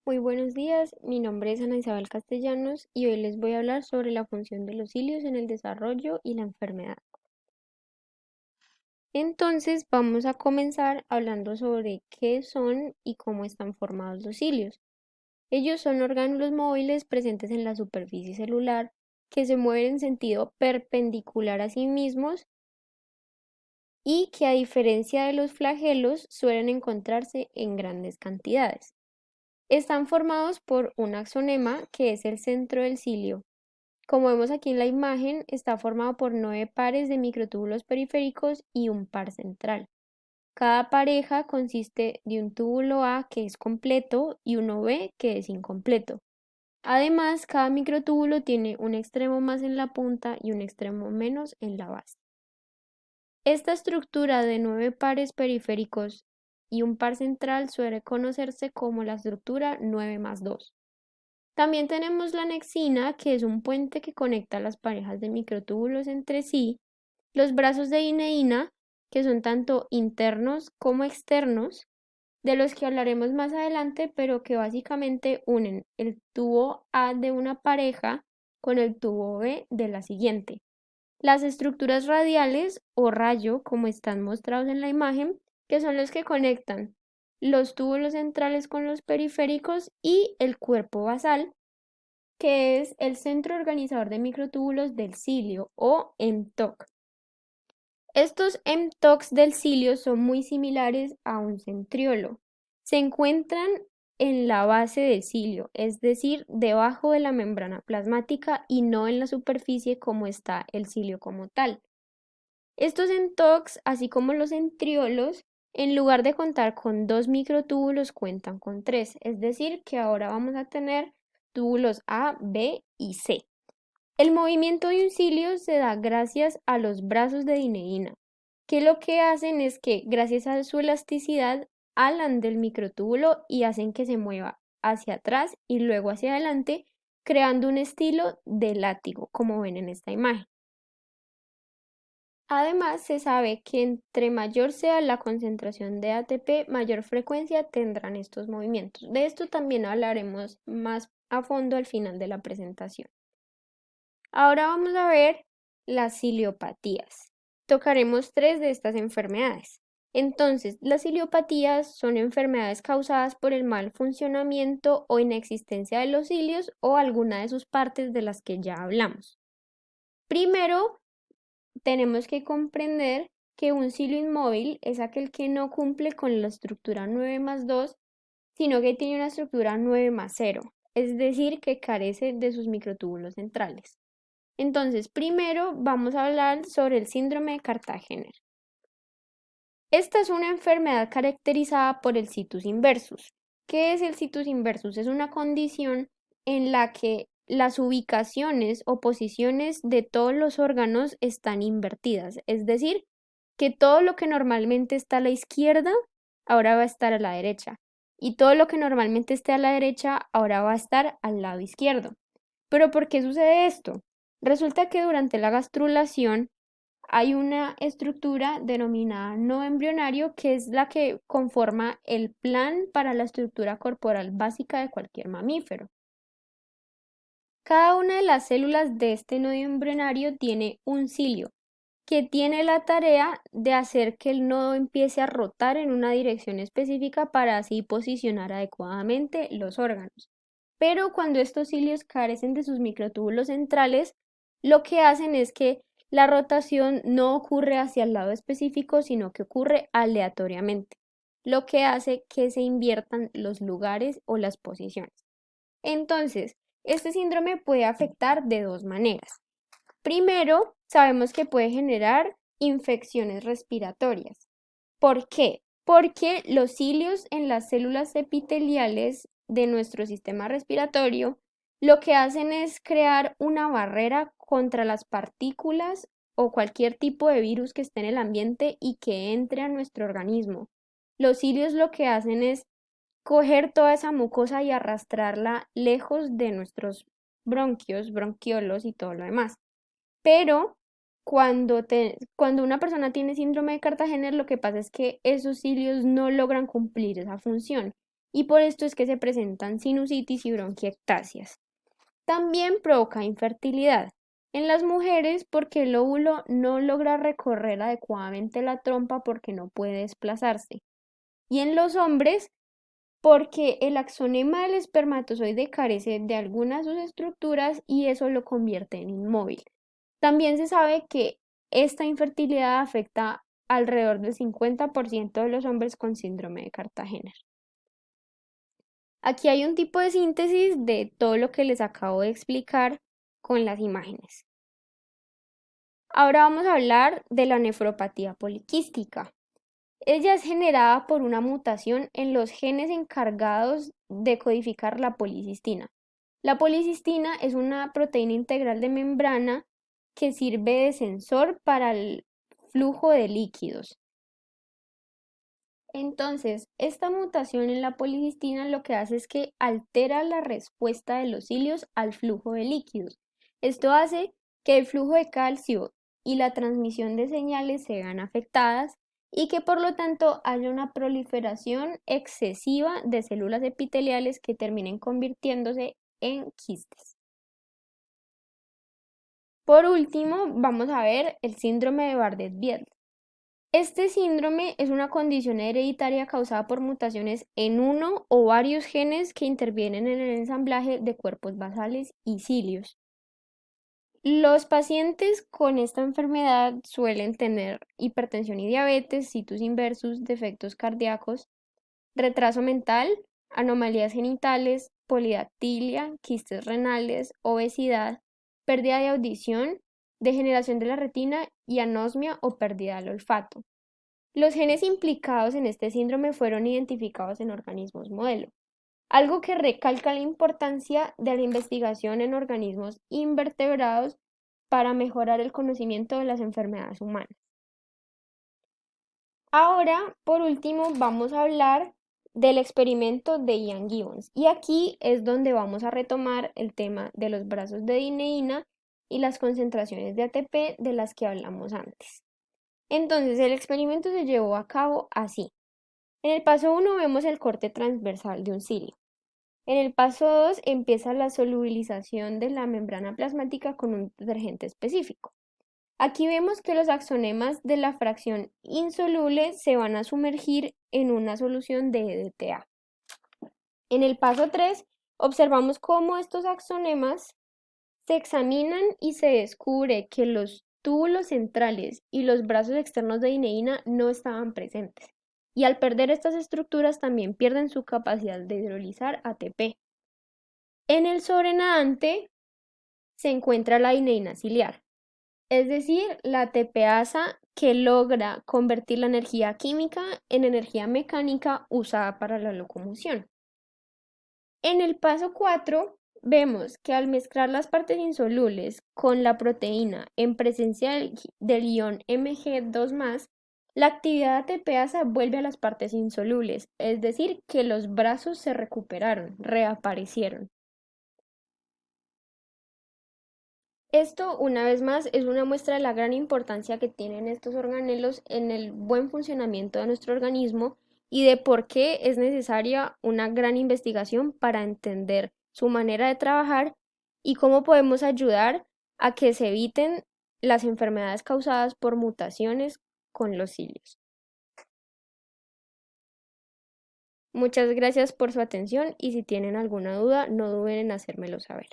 Muy buenos días, mi nombre es Ana Isabel Castellanos y hoy les voy a hablar sobre la función de los cilios en el desarrollo y la enfermedad. Entonces vamos a comenzar hablando sobre qué son y cómo están formados los cilios. Ellos son orgánulos móviles presentes en la superficie celular que se mueven en sentido perpendicular a sí mismos y que a diferencia de los flagelos suelen encontrarse en grandes cantidades. Están formados por un axonema, que es el centro del cilio. Como vemos aquí en la imagen, está formado por 9 pares de microtúbulos periféricos y un par central. Cada pareja consiste de un túbulo A que es completo y uno B que es incompleto. Además, cada microtúbulo tiene un extremo más en la punta y un extremo menos en la base. Esta estructura de 9 pares periféricos y un par central suele conocerse como la estructura 9 más 2. También tenemos la anexina, que es un puente que conecta las parejas de microtúbulos entre sí, los brazos de ineína, que son tanto internos como externos, de los que hablaremos más adelante, pero que básicamente unen el tubo A de una pareja con el tubo B de la siguiente. Las estructuras radiales o rayo, como están mostrados en la imagen, que son los que conectan los túbulos centrales con los periféricos, y el cuerpo basal, que es el centro organizador de microtúbulos del cilio o mTOC. Estos mTOCs del cilio son muy similares a un centriolo. Se encuentran en la base del cilio, es decir, debajo de la membrana plasmática y no en la superficie como está el cilio como tal. Estos mTOCs, así como los centriolos, en lugar de contar con 2 microtúbulos, cuentan con 3, es decir, que ahora vamos a tener túbulos A, B y C. El movimiento de un cilio se da gracias a los brazos de dineína, que lo que hacen es que, gracias a su elasticidad, alan del microtúbulo y hacen que se mueva hacia atrás y luego hacia adelante, creando un estilo de látigo, como ven en esta imagen. Además, se sabe que entre mayor sea la concentración de ATP, mayor frecuencia tendrán estos movimientos. De esto también hablaremos más a fondo al final de la presentación. Ahora vamos a ver las ciliopatías. Tocaremos 3 de estas enfermedades. Entonces, las ciliopatías son enfermedades causadas por el mal funcionamiento o inexistencia de los cilios o alguna de sus partes de las que ya hablamos. Primero, tenemos que comprender que un cilio inmóvil es aquel que no cumple con la estructura 9 más 2, sino que tiene una estructura 9 más 0, es decir, que carece de sus microtúbulos centrales. Entonces, primero vamos a hablar sobre el síndrome de Cartagener. Esta es una enfermedad caracterizada por el situs inversus. ¿Qué es el situs inversus? Es una condición en la que las ubicaciones o posiciones de todos los órganos están invertidas, es decir, que todo lo que normalmente está a la izquierda ahora va a estar a la derecha y todo lo que normalmente esté a la derecha ahora va a estar al lado izquierdo. ¿Pero por qué sucede esto? Resulta que durante la gastrulación hay una estructura denominada no embrionario, que es la que conforma el plan para la estructura corporal básica de cualquier mamífero. Cada una de las células de este nodo embrionario tiene un cilio, que tiene la tarea de hacer que el nodo empiece a rotar en una dirección específica para así posicionar adecuadamente los órganos. Pero cuando estos cilios carecen de sus microtúbulos centrales, lo que hacen es que la rotación no ocurre hacia el lado específico, sino que ocurre aleatoriamente, lo que hace que se inviertan los lugares o las posiciones. Entonces, este síndrome puede afectar de dos maneras. Primero, sabemos que puede generar infecciones respiratorias. ¿Por qué? Porque los cilios en las células epiteliales de nuestro sistema respiratorio lo que hacen es crear una barrera contra las partículas o cualquier tipo de virus que esté en el ambiente y que entre a nuestro organismo. Los cilios lo que hacen es coger toda esa mucosa y arrastrarla lejos de nuestros bronquios, bronquiolos y todo lo demás. Pero cuando una persona tiene síndrome de Cartagener, lo que pasa es que esos cilios no logran cumplir esa función y por esto es que se presentan sinusitis y bronquiectasias. También provoca infertilidad. En las mujeres porque el óvulo no logra recorrer adecuadamente la trompa porque no puede desplazarse. Y en los hombres porque el axonema del espermatozoide carece de algunas de sus estructuras y eso lo convierte en inmóvil. También se sabe que esta infertilidad afecta alrededor del 50% de los hombres con síndrome de Cartagena. Aquí hay un tipo de síntesis de todo lo que les acabo de explicar con las imágenes. Ahora vamos a hablar de la nefropatía poliquística. Ella es generada por una mutación en los genes encargados de codificar la policistina. La policistina es una proteína integral de membrana que sirve de sensor para el flujo de líquidos. Entonces, esta mutación en la policistina lo que hace es que altera la respuesta de los cilios al flujo de líquidos. Esto hace que el flujo de calcio y la transmisión de señales se vean afectadas y que por lo tanto haya una proliferación excesiva de células epiteliales que terminen convirtiéndose en quistes. Por último, vamos a ver el síndrome de Bardet-Biedl. Este síndrome es una condición hereditaria causada por mutaciones en uno o varios genes que intervienen en el ensamblaje de cuerpos basales y cilios. Los pacientes con esta enfermedad suelen tener hipertensión y diabetes, situs inversus, defectos cardíacos, retraso mental, anomalías genitales, polidactilia, quistes renales, obesidad, pérdida de audición, degeneración de la retina y anosmia o pérdida del olfato. Los genes implicados en este síndrome fueron identificados en organismos modelo, algo que recalca la importancia de la investigación en organismos invertebrados para mejorar el conocimiento de las enfermedades humanas. Ahora, por último, vamos a hablar del experimento de Ian Gibbons. Y aquí es donde vamos a retomar el tema de los brazos de dineína y las concentraciones de ATP de las que hablamos antes. Entonces, el experimento se llevó a cabo así. En el paso 1 vemos el corte transversal de un cilio. En el paso 2 empieza la solubilización de la membrana plasmática con un detergente específico. Aquí vemos que los axonemas de la fracción insoluble se van a sumergir en una solución de EDTA. En el paso 3 observamos cómo estos axonemas se examinan y se descubre que los túbulos centrales y los brazos externos de dineína no estaban presentes. Y al perder estas estructuras también pierden su capacidad de hidrolizar ATP. En el sobrenadante se encuentra la dineína ciliar, es decir, la ATPasa que logra convertir la energía química en energía mecánica usada para la locomoción. En el paso 4 vemos que al mezclar las partes insolubles con la proteína en presencia del ion Mg2+, la actividad ATPasa vuelve a las partes insolubles, es decir, que los brazos se recuperaron, reaparecieron. Esto, una vez más, es una muestra de la gran importancia que tienen estos organelos en el buen funcionamiento de nuestro organismo y de por qué es necesaria una gran investigación para entender su manera de trabajar y cómo podemos ayudar a que se eviten las enfermedades causadas por mutaciones con los cilios. Muchas gracias por su atención y si tienen alguna duda, no duden en hacérmelo saber.